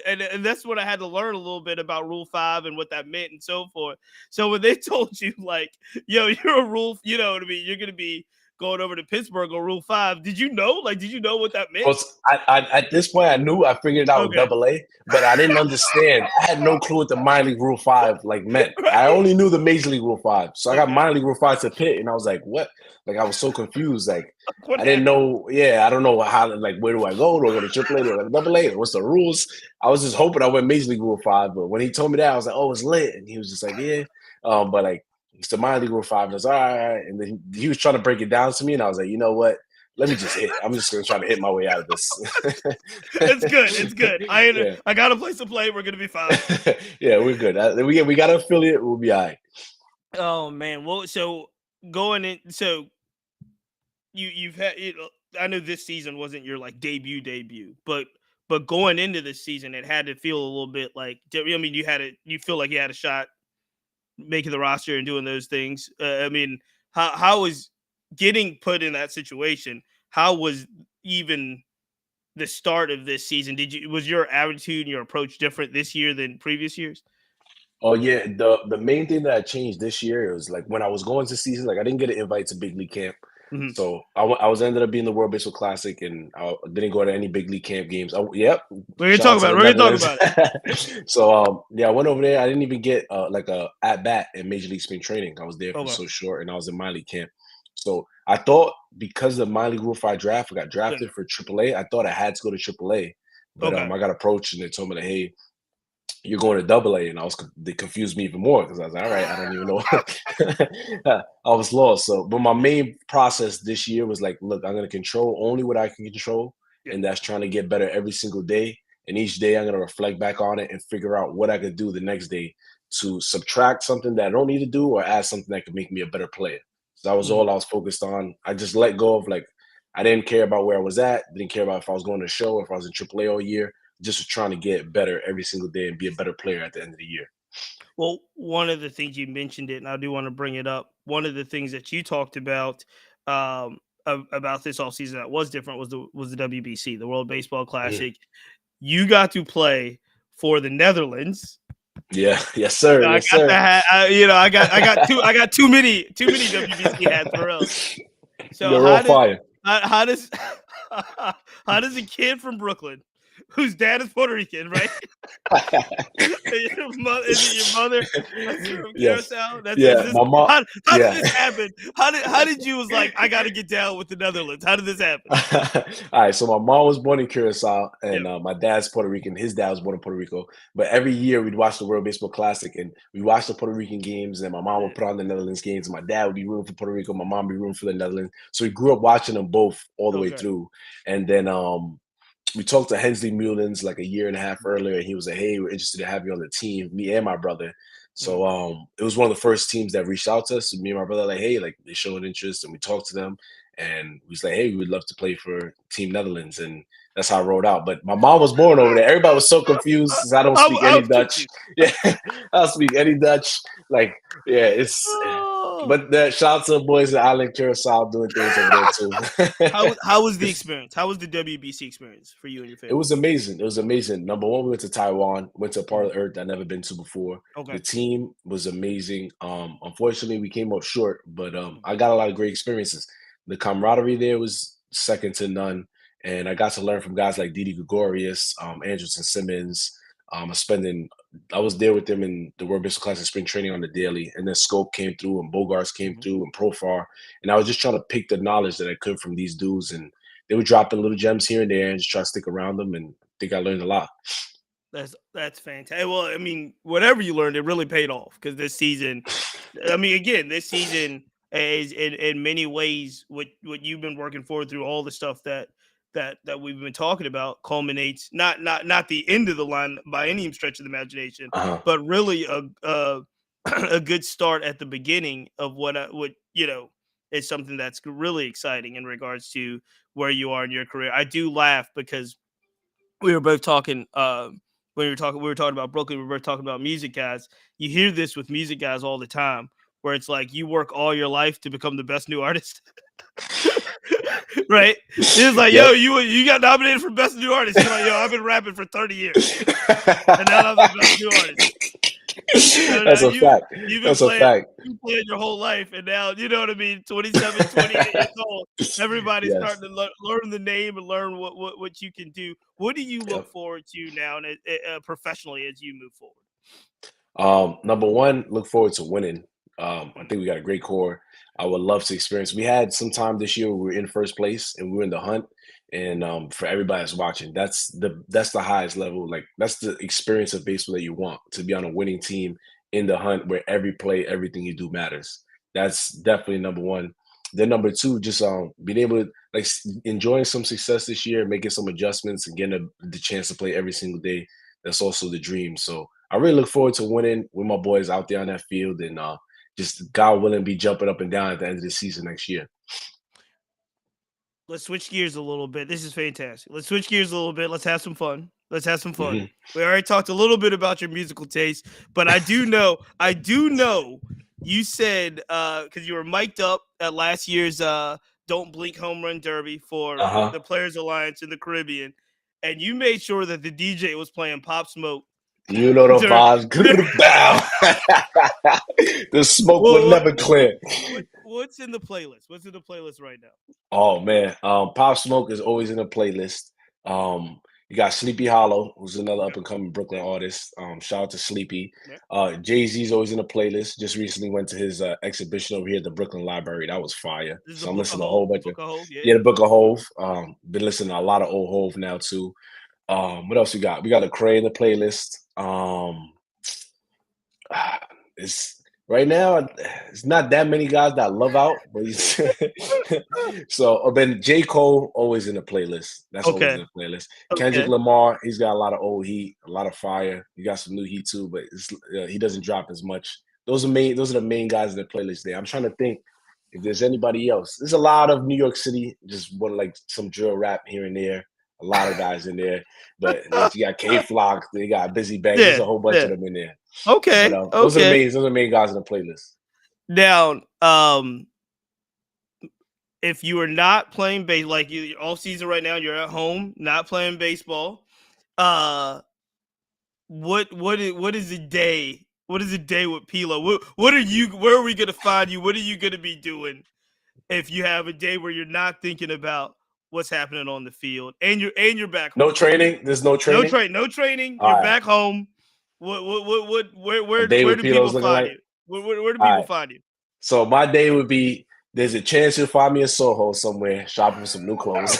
and that's what I had to learn a little bit about Rule 5 and what that meant and so forth. So when they told you like, "Yo, you're a rule," you know what I mean? You're gonna be going over to Pittsburgh on Rule 5. Did you know? Like, did you know what that meant? Well, at this point, I knew I figured it out with Okay, Double A, but I didn't understand. I had no clue what the minor league Rule 5 like meant. I right. only knew the Major League Rule 5, so I got Okay, minor league Rule 5 to Pitt, and I was like, "What?" Like I was so confused. Like what I didn't happened? know. Yeah, I don't know how. Like where do I go? Do I go to Triple A? Do I go to Double A? What's the rules? I was just hoping I went Major League Rule 5, but when he told me that, I was like, "Oh, it's lit," and he was just like, "Yeah," but like it's the minor league Rule 5. And I was all right, and then he was trying to break it down to me, and I was like, you know what? Let me just hit. I'm just gonna try to hit my way out of this. It's good. It's good. Yeah, I got a place to play. We're gonna be fine. yeah, we're good. We got an affiliate. We'll be all right. Oh man. Well, so going in, so you've had it. I know this season wasn't your like debut, but going into this season, it had to feel a little bit like. I mean, you feel like you had a shot making the roster and doing those things. I mean, how was getting put in that situation? How was even the start of this season? Was your attitude and your approach different this year than previous years? Oh yeah, the main thing that I changed this year was like when I was going to season, like I didn't get an invite to big league camp, Mhm. so I was ended up being the World Baseball Classic, and I didn't go to any big league camp games. Oh, yep, We're gonna shout talk out to about it. the We're gonna talk Netherlands. about it. So yeah, I went over there. I didn't even get like a at bat in Major League Spring Training. I was there for Okay. so short, and I was in minor league camp. So I thought because of minor league Rule 5 draft, I got Yeah. drafted for AAA. I thought I had to go to AAA, but Okay. I got approached and they told me that hey, you're going to double A, and they confused me even more because I was like, all right, I don't even know. I was lost. So, but my main process this year was like, look, I'm going to control only what I can control, Yeah. and that's trying to get better every single day. And each day, I'm going to reflect back on it and figure out what I could do the next day to subtract something that I don't need to do or add something that could make me a better player. So that was Mhm. all I was focused on. I just let go of like, I didn't care about where I was at. Didn't care about if I was going to a show, if I was in AAA all year, just trying to get better every single day and be a better player at the end of the year. Well, one of the things you mentioned it, and I do want to bring it up. One of the things that you talked about this off season that was different was the WBC, the World Baseball Mhm. Classic. You got to play for the Netherlands. Yeah, yes, sir, I yes, got the sir. hat. I got too many WBC hats for real. So You're all fire. how does how does a kid from Brooklyn whose dad is Puerto Rican, right? Is it your mother that's from Yes. Curacao? That's is Yeah, this my mom. how did Yeah. this happen? How did you was like, I gotta get down with the Netherlands? How did this happen? All right, so my mom was born in Curacao, and Yep. my dad's Puerto Rican. His dad was born in Puerto Rico. But every year we'd watch the World Baseball Classic, and we watched the Puerto Rican games, and my mom would Yeah. put on the Netherlands games. And my dad would be rooting for Puerto Rico. My mom would be rooting for the Netherlands. So we grew up watching them both all the way Okay. through. And then we talked to Hensley Mullins like a year and a half earlier, and he was like, "Hey, we're interested to have you on the team, me and my brother." So Mhm. it was one of the first teams that reached out to us. Me and my brother, like, hey, like they showed interest, and we talked to them, and we was like, hey, we would love to play for Team Netherlands, and that's how I rolled out. But my mom was born over there. Everybody was so confused because I don't speak I any was Dutch. confused. Yeah, I don't speak any Dutch. Like, yeah, it's. Oh. But shout out to the boys in Island Curacao doing things over there too. How was the experience? How was the WBC experience for you and your It family? was amazing. It was amazing. Number one, we went to Taiwan, went to a part Mhm. of the earth I'd never been to before. The Okay. team was amazing. Unfortunately, we came up short, but Mhm. I got a lot of great experiences. The camaraderie there was second to none, and I got to learn from guys like Didi Gregorius, Anderson Simmons. Spending, I was there with them in the World Baseball Classic spring training on the daily, and then Scope came through, and Bogarts came Mhm. through, and Profar, and I was just trying to pick the knowledge that I could from these dudes, and they were dropping little gems here and there and just try to stick around them. And I think I learned a lot. That's fantastic. Well, I mean, whatever you learned, it really paid off because this season, I mean, again, this season is in many ways what you've been working for through all the stuff that we've been talking about culminates not the end of the line by any stretch of the imagination, Uh-huh. but really a a good start at the beginning of what is something that's really exciting in regards to where you are in your career. I do laugh because we were both talking when we were talking about Brooklyn, we were both talking about music guys. You hear this with music guys all the time where it's like you work all your life to become the best new artist. Right? It's like, yo, Yep. you got nominated for best new artist. You're like, yo, I've been rapping for 30 years. And now I'm the best new artist. So now That's a fact. you've been That's a playing fact. you playing your whole life, and now you know what I mean. 27, 28 years old. Everybody's Yes. starting to learn the name and learn what you can do. What do you look Yep. forward to now, professionally, as you move forward? Number one, look forward to winning. I Mm, think we got a great core. I would love to experience. We had some time this year where we were in first place and we were in the hunt. And for everybody that's watching, that's the highest level. Like that's the experience of baseball that you want to be on a winning team in the hunt where every play, everything you do matters. That's definitely number one. Then number two, just being able to enjoying some success this year, making some adjustments, and getting the chance to play every single day. That's also the dream. So I really look forward to winning with my boys out there on that field and just God willing be jumping up and down at the end of the season next year. let's switch gears a little bit. This is fantastic. Let's switch gears a little bit. Let's have some fun. Let's have some fun. Hmm. We already talked a little bit about your musical taste, but I do know you said because you were mic'd up at last year's Don't Blink Home Run Derby for Uh-huh. the Players Alliance in the Caribbean, and you made sure that the DJ was playing Pop Smoke. You know the Dur- vibes. dur- Grr, bow. The smoke would Wha- what, never clear. what's in the playlist? What's in the playlist right now? Oh man, Pop Smoke is always in the playlist. You got Sleepy Hollow, who's another Okay. up and coming Brooklyn Yeah. artist. Shout out to Sleepy. Yeah. Jay-Z's always in the playlist. Just recently went to his exhibition over here at the Brooklyn Library. That was fire. This is the So I'm Book of listening to a Hove. whole bunch of Book of Hove. Yeah. yeah, the Book of Hove. Been listening to a lot of old Hove now too. What else we got? We got a Cray in the playlist. It's right now. It's not that many guys that I love out, but so then J Cole always in the playlist. That's always in Okay. the playlist. Kendrick Okay. Lamar, he's got a lot of old heat, a lot of fire. He got some new heat too, but he doesn't drop as much. Those are main. Those are the main guys in the playlist. There, I'm trying to think if there's anybody else. There's a lot of New York City, just one like some drill rap here and there. A lot of guys in there, but you got K Flock, they got Busy Banks. There's Yeah. a whole bunch of Yeah. them in there. But Okay. those are the Okay. main. Those are the main guys in the playlist. Now, if you are not playing base, like you're off season right now, you're at home, not playing baseball. Uh, what is a day? What is a day with Pilo? What are you? Where are we gonna find you? What are you gonna be doing if you have a day where you're not thinking about what's happening on the field, and you're back No home. training. There's no No training. train, no training. All You're right. back home. A day Where with do Pilo's people looking find like. you? Where do All people right. find you? So my day would be there's a chance you'll find me in Soho somewhere shopping for some new clothes.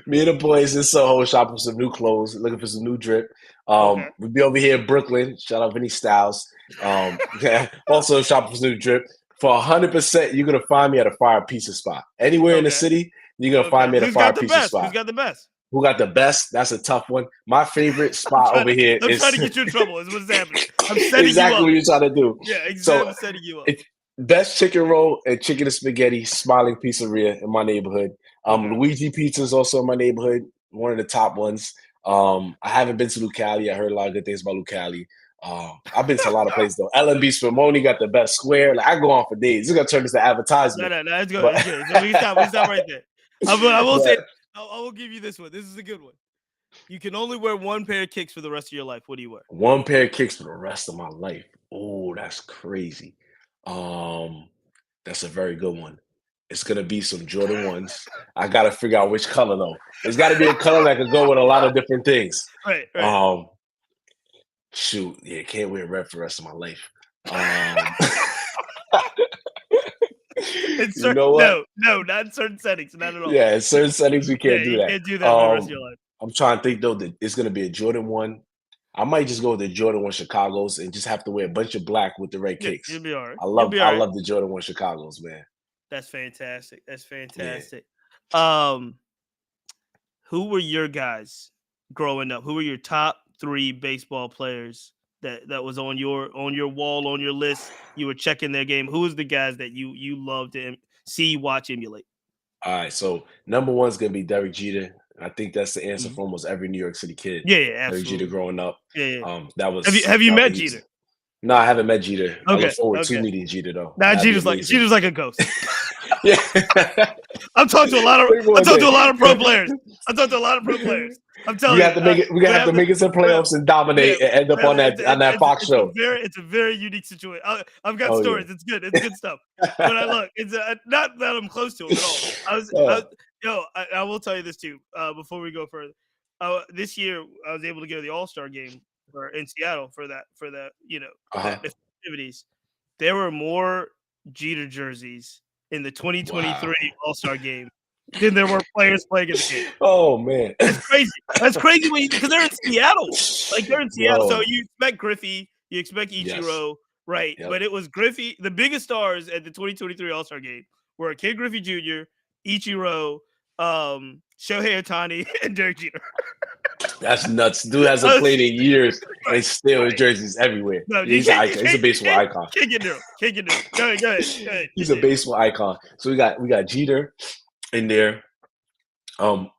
Me and the boys in Soho shopping for some new clothes, looking for some new drip. Okay. We'll be over here in Brooklyn. Shout out Vinny Styles. Also shopping for some new drip. For 100%, you're gonna find me at a fire pizza spot. Anywhere in the Okay. city, you're gonna Okay. find me at a Who's got fire the pizza best? Who's spot. got the best? Who got the best? That's a tough one. My favorite I'm spot trying over to here I'm trying is to get you in trouble. Is what's happening. I'm setting you exactly up. what you're trying to do. Yeah, exactly. So I'm setting you up. it's best chicken roll and chicken and spaghetti, Smiling Pizzeria in my neighborhood. Okay. Luigi Pizza is also in my neighborhood, one of the top ones. I haven't been to Lucali. I heard a lot of good things about Lucali. I've been to a lot of places though. L&B Spumoni got the best square. Like I go on for days. This is gonna turn into No, advertisement, no, no. It's good. but It's good. So we can stop. We can stop right there. I will say. but I will give you this one. This is a good one. You can only wear one pair of kicks for the rest of your life. What do you wear? one pair of kicks for the rest of my life. Oh, that's crazy. Um, that's a very good one. It's gonna be some Jordan ones. I gotta figure out which color though. It's got to be a color that could go with a lot of different things. Right, right. Um, Shoot, yeah, can't wear red for the rest of my life. Um, It's you know what? no, no, not in certain settings, not at all. Yeah, in certain settings we Yeah, can't do you that. can't do that for the rest of your life. I'm trying to think though that it's gonna be a Jordan one. I might just go with the Jordan one Chicago's and just have to wear a bunch of black with the red Yeah, you'll kicks. be all right. I You'll love be all I right. love the Jordan one Chicago's, man. That's fantastic. That's Yeah. fantastic. Um, who were your guys growing up? Who were your top three baseball players that was on your wall, on your list? You were checking their game. Who was the guys that you loved to see, watch, emulate? All right, so number one's gonna be Derek Jeter. I think that's the answer Mhm. for almost every New York City kid. Yeah, yeah, Derek Jeter absolutely. growing up. Yeah, yeah. That Have you was met easy. Jeter? No, I haven't met Jeter. I look Okay, forward to okay. meeting Jeter though. Nah, That'd be amazing. Jeter's like a ghost. Yeah. I've talked to a lot of Think I've one talked to day. a lot of pro players. I've talked to a lot of pro players. I'm We telling have you, to make it. We're gonna we have to have to make it to we have, playoffs and yeah, dominate and end up on that Fox show. it's a very unique situation. I've got Oh yeah. stories. It's good. It's good stuff. But I look, it's not that I'm close to him at all. Uh, I will tell you this too. Before we go further, this year I was able to go to the All Star game in Seattle for that uh-huh. that festivities. There were more Jeter jerseys in the Wow. 2023 All Star game than there were players playing in the game. Oh man. That's crazy. That's crazy because they're in Seattle. Like they're in Seattle, so Yo. you expect Griffey, you expect Yes. Ichiro, right? Yep. But it was Griffey. The biggest stars at the 2023 All Star game were Ken Griffey Jr., Ichiro, Shohei Ohtani, and Derek Jeter. That's nuts. Dude hasn't played in years, and Right, still his right. jerseys everywhere. No, Yeah, you he's an can't, icon. He's a baseball icon. can't get near him. Can't get near him. Go ahead, go ahead, go ahead. He's a baseball icon. So we got Jeter in there. Um,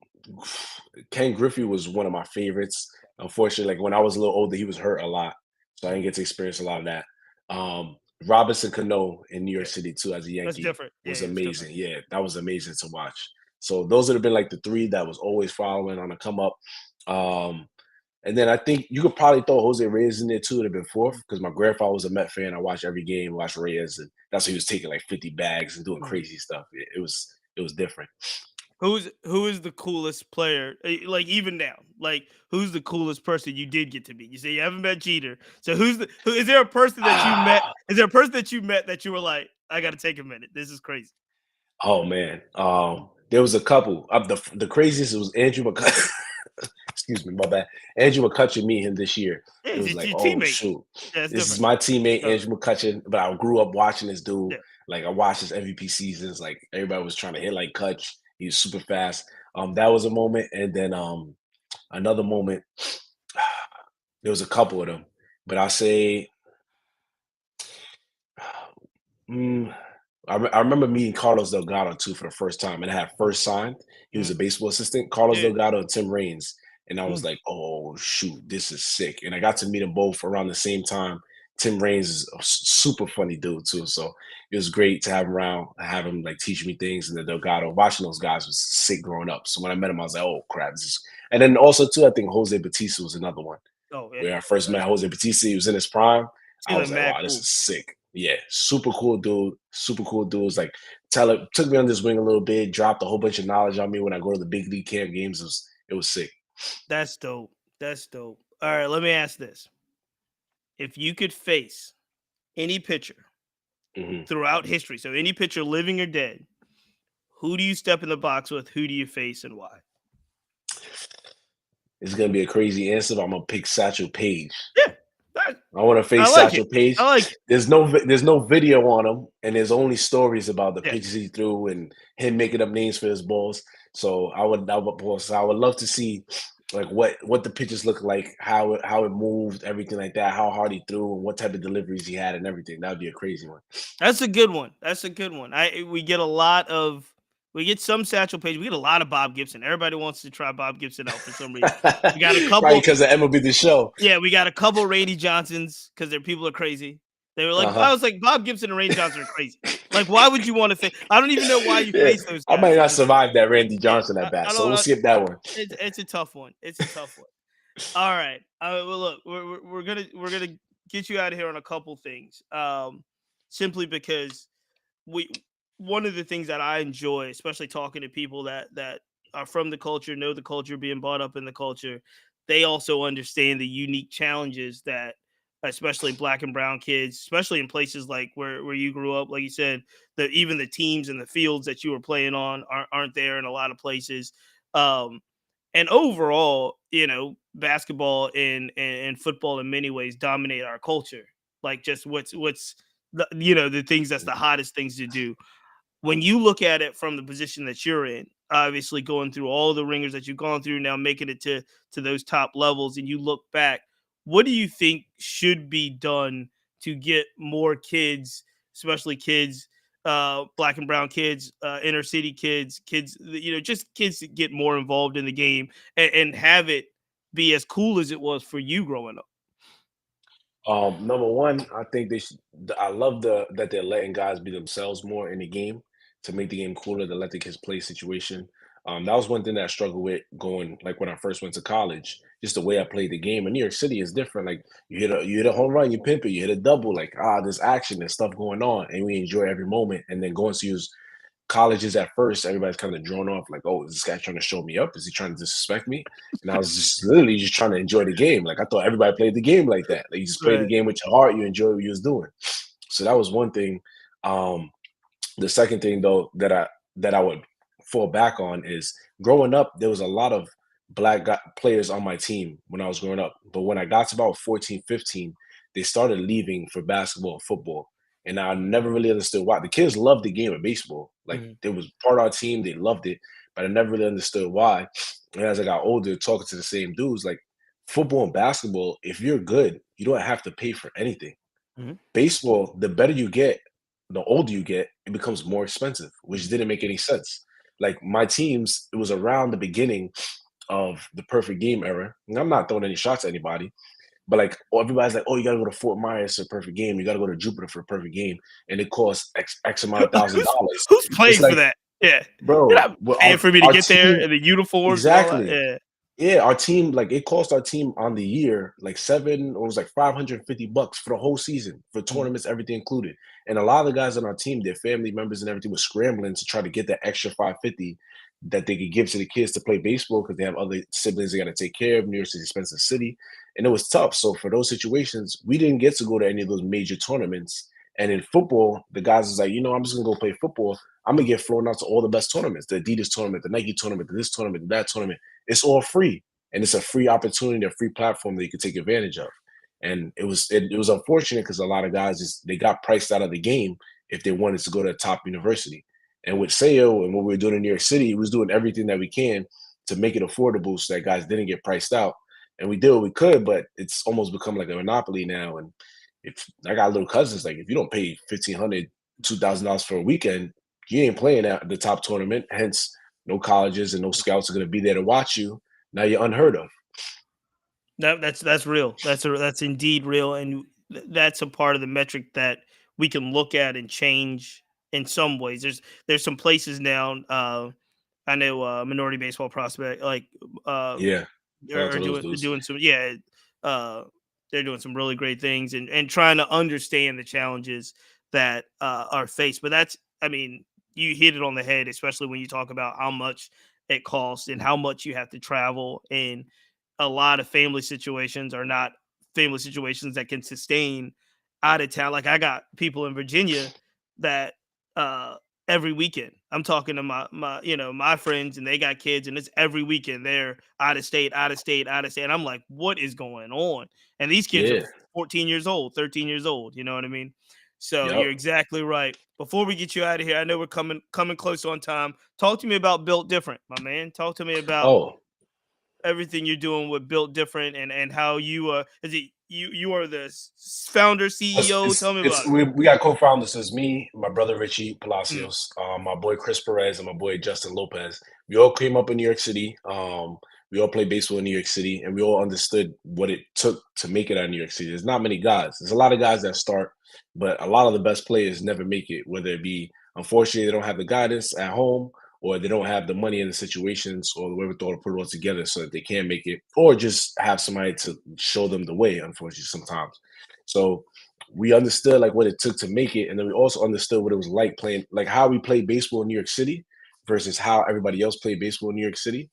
Ken Griffey was one of my favorites. Unfortunately, like when I was a little older, he was hurt a lot, so I didn't get to experience a lot of that. Um, Robinson Cano in New York Yeah, City too, as a that's Yankee, different. Yeah, was it's different. amazing. Yeah, that was amazing to watch. So those would have been like the three that was always following on the come up. Um, and then I think you could probably throw Jose Reyes in there too. It'd have been fourth Mhm, because my grandfather was a Met fan. I watched every game, watched Reyes, and that's why he was taking like 50 bags and doing mhm. crazy stuff. It was different. Who is the coolest player? Like even now, like who's the coolest person you did get to meet? You say you haven't met Jeter, so who is there a person that you met? Ah, Is there a person that you met that you were like, I got to take a minute. This is crazy. oh man, there was a couple. The craziest was Andrew McCutcheon. Excuse me, my bad. Andrew McCutcheon meet him this year. Yeah, It it's was like, your oh teammate. shoot, Yeah, it's this is different. my teammate Uh, Andrew McCutcheon. But I grew up watching this dude. yeah. Like I watched his MVP seasons. Like everybody was trying to hit like Kutch. He was super fast. That was a moment, and then another moment. There was a couple of them, but I say, mm, I remember meeting Carlos Delgado too for the first time, and I had first signed. He was Mhm. a baseball assistant, Carlos Yeah. Delgado and Tim Raines, and I was Mm. like, "Oh shoot, this is sick!" And I got to meet them both around the same time. Tim Raines is a super funny dude too, so it was great to have him around, have him like teach me things. And the Delgado, watching those guys was sick growing up. So when I met him, I was like, "Oh crap!" This is... And then also too, I think Jose Batista was another one Oh yeah, where I yeah. first met Jose Batista. He was in his prime. I Feeling was like, mad wow, this cool. is sick. Yeah, super cool dude. Super cool dude. It's like took me on this wing a little bit, dropped a whole bunch of knowledge on me when I go to the big league camp games. It was sick. That's dope. That's dope. All right, let me ask this: if you could face any pitcher Hmm. throughout history, so any pitcher living or dead, who do you step in the box with? Who do you face and why? It's gonna be a crazy answer, but I'm gonna pick Satchel Paige. Yeah, I, I want to I face like it. Satchel Paige. I like it. There's no video on him, and there's only stories about the Yeah, pitches he threw and him making up names for his balls. So I would love to see like what the pitches look like, how it moved, everything like that, how hard he threw, and what type of deliveries he had, and everything. That would be a crazy one. that's a good one. That's a good one. We get a lot of we get some Satchel Paige. We get a lot of Bob Gibson. Everybody wants to try Bob Gibson out for some reason. We got a Probably couple. because of MLB the Show. Yeah, we got a couple Randy Johnsons because their people are crazy. They were like, I Uh-huh. was like, Bob Gibson and Randy Johnson are crazy. Like, why would you want to face? I don't even know why you Yeah, face those I guys. might not Honestly, survive that Randy yeah, Johnson at bat, I so don't we'll know. skip that one. It's a tough one. It's a tough one. All right. Well, look, we're gonna get you out of here on a couple things. Simply because we one of the things that I enjoy, especially talking to people that are from the culture, know the culture, being brought up in the culture, they also understand the unique challenges that especially black and brown kids, especially in places like where you grew up, like you said, that even the teams and the fields that you were playing on aren't there in a lot of places. Um, and overall, basketball and football in many ways dominate our culture. Like just what's the things that's the hottest things to do. When you look at it from the position that you're in, obviously going through all the ringers that you've gone through, now making it to those top levels, and you look back, what do you think should be done to get more kids, especially kids, black and brown kids, inner city kids, just kids to get more involved in the game and have it be as cool as it was for you growing up? Number one, I think they should. I love that they're letting guys be themselves more in the game to make the game cooler, to let the kids play situation. That was one thing that I struggled with going like when I first went to college. Just the way I played the game. In New York City is different. Like you hit a home run, you pimp it, you hit a double. Like there's action, there's stuff going on, and we enjoy every moment. And then going to use colleges at first, everybody's kind of drawn off, like, oh, is this guy trying to show me up? Is he trying to disrespect me? And I was just literally just trying to enjoy the game. Like I thought everybody played the game like that. Like you just play the Right. game with your heart, you enjoy what you was doing. So that was one thing. Um, the second thing though that I would fall back on is growing up, there was a lot of players on my team when I was growing up. But when I got to about 14, 15, they started leaving for basketball and football. And I never really understood why. The kids loved the game of baseball. Like Mhm. it was part of our team, they loved it, but I never really understood why. And as I got older, talking to the same dudes, like football and basketball, if you're good, you don't have to pay for anything. Mhm. Baseball, the better you get, the older you get, it becomes more expensive, which Mhm. didn't make any sense. Like my teams, it was around the beginning of the perfect game era. And I'm not throwing any shots at anybody, but like everybody's like, oh, you gotta go to Fort Myers for a perfect game. You gotta go to Jupiter for a perfect game, and it costs X amount of thousand who's dollars. who's It's paying for like, that? Yeah, you're bro, not well, paying our for me to our get there team and the uniforms and all that. exactly. Yeah. Yeah, our team, like it cost our team on the year like seven, or it was like $550 for the whole season for Mhm. tournaments, everything included. And a lot of the guys on our team, their family members and everything, was scrambling to try to get that extra 550 that they could give to the kids to play baseball because they have other siblings they got to take care of. New York City's expensive city, and it was tough. So for those situations, we didn't get to go to any of those major tournaments. And in football, the guys was like, I'm just gonna go play football. I'm gonna get flown out to all the best tournaments, the Adidas tournament, the Nike tournament, this tournament, that tournament. It's all free, and it's a free opportunity, a free platform that you can take advantage of. And it was unfortunate because a lot of guys they got priced out of the game if they wanted to go to a top university. And with SEO and what we were doing in New York City, we was doing everything that we can to make it affordable so that guys didn't get priced out. And we did what we could, but it's almost become like a monopoly now. And if I got little cousins, like if you don't pay $1,500, $2,000 for a weekend, you ain't playing at the top tournament. Hence, no colleges and no scouts are going to be there to watch you. Now you're unheard of. That's real. That's indeed real, and that's a part of the metric that we can look at and change in some ways. There's some places now. I know minority baseball prospect uh, Yeah. Shout out are to those dudes. doing some uh, they're doing some really great things and trying to understand the challenges that are faced. But that's I mean you hit it on the head, especially when you talk about how much it costs and how much you have to travel. And a lot of family situations are not family situations that can sustain out of town. Like I got people in Virginia that uh every weekend I'm talking to my friends, and they got kids, and it's every weekend they're out of state, out of state, out of state. And I'm like, what is going on? And these kids are Yeah. 14 years old, 13 years old. You know what I mean? So Yep. you're exactly right. Before we get you out of here, I know we're coming close on time. Talk to me about Built Different, my man. Talk to me about Oh, everything you're doing with Built Different, and how you is it you are the founder CEO. Tell me about it's it. we got co-founders. It's me, my brother Richie Mm, Palacios, my boy Chris Perez, and my boy Justin Lopez. We all came up in New York City. We all played baseball in New York City, and we all understood what it took to make it out of New York City. There's not many guys. There's a lot of guys that start, but a lot of the best players never make it. Whether it be unfortunately they don't have the guidance at home, or they don't have the money in the situations or the wherewithal to put it all together so that they can make it, or just have somebody to show them the way. Unfortunately, sometimes. So we understood like what it took to make it, and then we also understood what it was like playing, like how we played baseball in New York City versus how everybody else played baseball in New York City.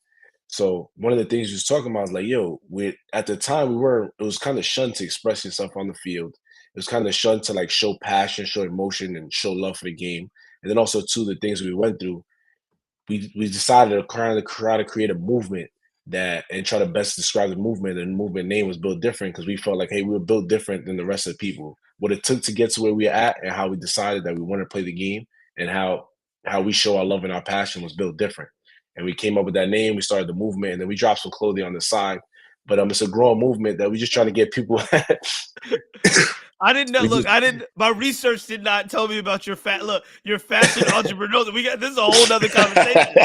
So one of the things we was talking about is like, yo, we at the time we were, it was kind of shunned to express yourself on the field. It was kind of shunned to like show passion, show emotion, and show love for the game. And then also too, the things we went through, we decided to try to create a movement that and try to best describe the movement. And the movement name was built different because we felt like, hey, we were built different than the rest of the people. What it took to get to where we're at, and how we decided that we wanted to play the game, and how we show our love and our passion was built different. And we came up with that name. We started the movement, and then we dropped some clothing on the side. But it's a growing movement that we just trying to get people. I didn't know. we Look, just I didn't. My research did not tell me about your your fashion entrepreneur. We got this is a whole nother conversation.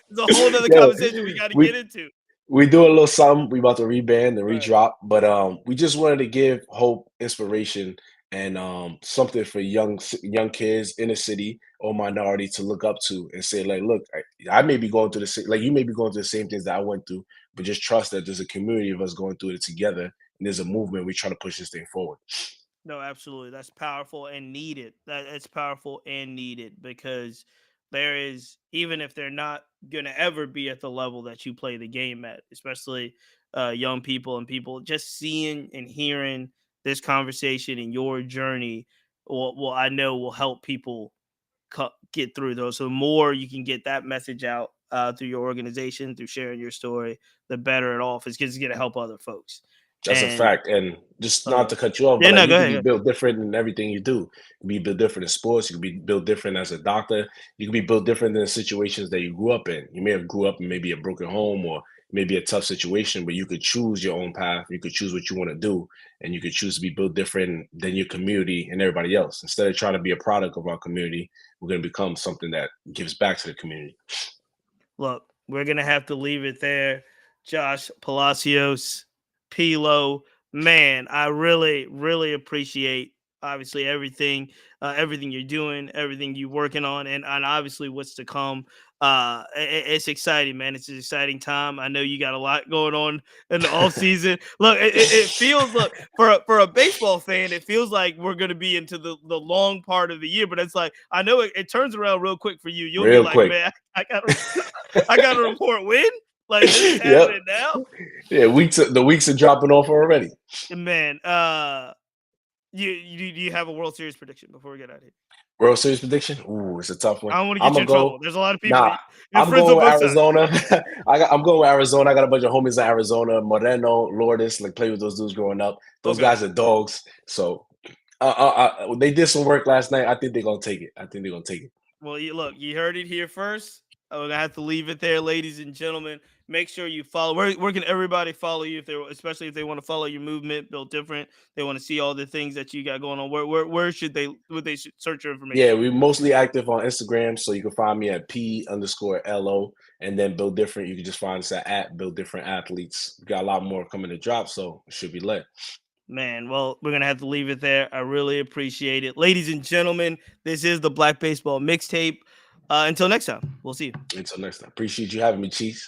It's a whole nother Yo, conversation we got to get we into. we do a little something. We about to reband and Right. redrop, but we just wanted to give hope, inspiration, and something for young kids in the city or minority to look up to and say, like, look, I may be going through the same, like you may be going through the same things that I went through, but just trust that there's a community of us going through it together, and there's a movement. We try to push this thing forward. No, absolutely. That's powerful and needed. That's powerful and needed, because there is, even if they're not going to ever be at the level that you play the game at, especially young people and people just seeing and hearing this conversation and your journey I know will help people get through those. So the more you can get that message out through your organization, through sharing your story, the better it off is, because it's going to help other folks. That's a And fact. And just not uh, to cut you off, yeah, but like no, you go could ahead. be Go ahead. built different in everything you do. You can be built different in sports. You can be built different as a doctor. You can be built different in the situations that you grew up in. You may have grew up in maybe a broken home or maybe a tough situation, but you could choose your own path. You could choose what you want to do, and you could choose to be built different than your community and everybody else. Instead of trying to be a product of our community, we're going to become something that gives back to the community. Look, we're gonna have to leave it there. Josh Palacios, Pilo, man, I really, really appreciate obviously everything you're doing, everything you're working on, and obviously what's to come. It's exciting, man. It's an exciting time. I know you got a lot going on in the off season. Look, it feels look for a baseball fan, it feels like we're gonna be into the long part of the year, but it's like I know it turns around real quick for you. You'll be Real like, quick. man, I got to report when. Like this is Yep. happening now, Yeah, the weeks are dropping off already. man. Do you have a World Series prediction before we get out of here? World Series prediction? Ooh, it's a tough one. I don't want to I'm get you gonna in trouble. go. There's a lot of people Nah, that your I'm friends going on with both sides. Arizona. I'm going with Arizona. I got a bunch of homies in Arizona. Moreno, Lourdes, like play with those dudes growing up. Those Okay. guys are dogs. So they did some work last night. I think they're gonna take it. I think they're gonna take it. Well, you heard it here first. I'm gonna have to leave it there, ladies and gentlemen. Make sure you follow. Where can everybody follow you if they, especially if they want to follow your movement, Built Different? They want to see all the things that you got going on. Where should they would they search your Yeah, information? we're mostly active on Instagram, so you can find me at P_LO, and then Build Different. You can just find us at Build Different Athletes. We got a lot more coming to drop, so it should be lit. Man, well, we're gonna have to leave it there. I really appreciate it, ladies and gentlemen. This is the Black Baseball Mixtape. Until next time, we'll see you. Until next time, appreciate you having me, Chiefs.